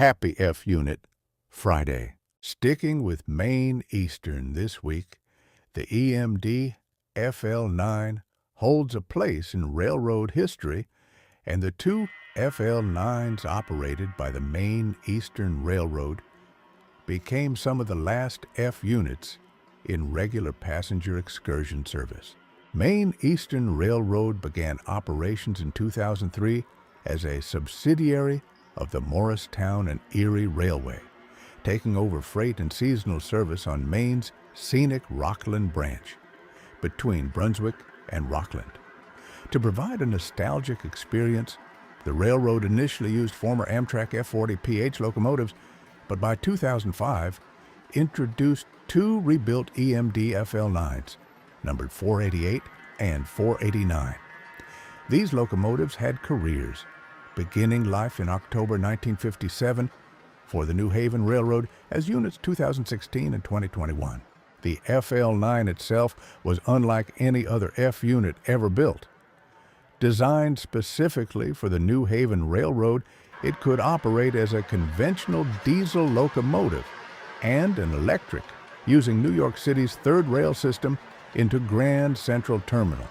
Happy F Unit Friday. Sticking with Maine Eastern this week, the EMD FL9 holds a place in railroad history, and the two FL9s operated by the Maine Eastern Railroad became some of the last F units in regular passenger excursion service. Maine Eastern Railroad began operations in 2003 as a subsidiary of the Morristown and Erie Railway, taking over freight and seasonal service on Maine's scenic Rockland branch between Brunswick and Rockland. To provide a nostalgic experience, the railroad initially used former Amtrak F40PH locomotives, but by 2005 introduced two rebuilt EMD FL9s, numbered 488 and 489. These locomotives had careers, beginning life in October 1957 for the New Haven Railroad as units 2016 and 2021. The FL9 itself was unlike any other F unit ever built. Designed specifically for the New Haven Railroad, it could operate as a conventional diesel locomotive and an electric, using New York City's third rail system into Grand Central Terminal.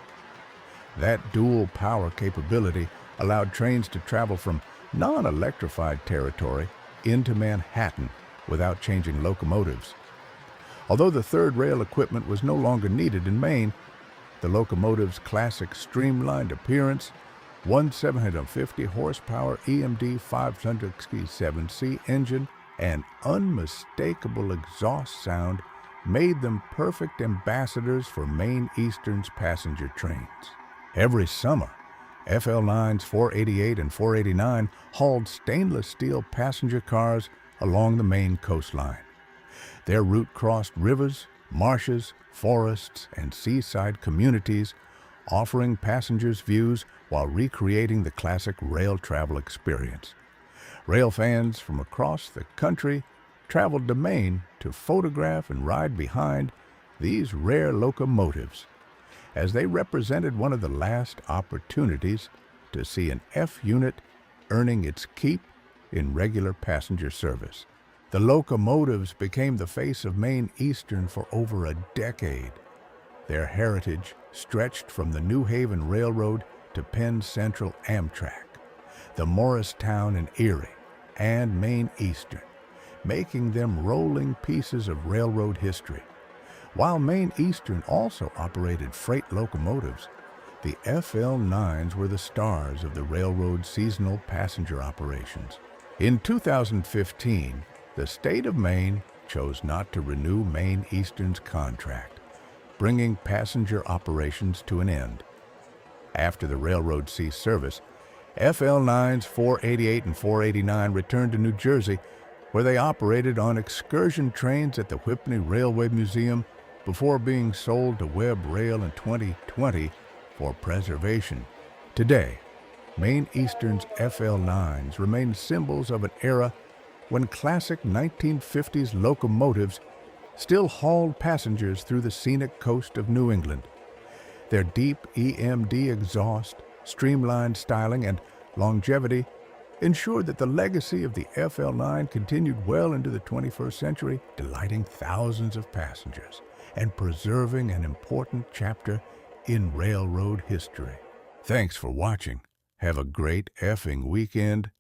That dual power capability allowed trains to travel from non-electrified territory into Manhattan without changing locomotives. Although the third rail equipment was no longer needed in Maine, the locomotive's classic streamlined appearance, 750 horsepower EMD 567C engine, and unmistakable exhaust sound made them perfect ambassadors for Maine Eastern's passenger trains. Every summer, FL9's 488 and 489 hauled stainless steel passenger cars along the Maine coastline. Their route crossed rivers, marshes, forests, and seaside communities, offering passengers views while recreating the classic rail travel experience. Rail fans from across the country traveled to Maine to photograph and ride behind these rare locomotives, as they represented one of the last opportunities to see an F unit earning its keep in regular passenger service. The locomotives became the face of Maine Eastern for over a decade. Their heritage stretched from the New Haven Railroad to Penn Central Amtrak, the Morristown and Erie, and Maine Eastern, making them rolling pieces of railroad history. While Maine Eastern also operated freight locomotives, the FL9s were the stars of the railroad's seasonal passenger operations. In 2015, the state of Maine chose not to renew Maine Eastern's contract, bringing passenger operations to an end. After the railroad ceased service, FL9's 488 and 489 returned to New Jersey, where they operated on excursion trains at the Whitney Railway Museum before being sold to Webb Rail in 2020 for preservation. Today, Maine Eastern's FL9s remain symbols of an era when classic 1950s locomotives still hauled passengers through the scenic coast of New England. Their deep EMD exhaust, streamlined styling, and longevity ensured that the legacy of the FL9 continued well into the 21st century, delighting thousands of passengers and preserving an important chapter in railroad history. Thanks for watching. Have a great effing weekend.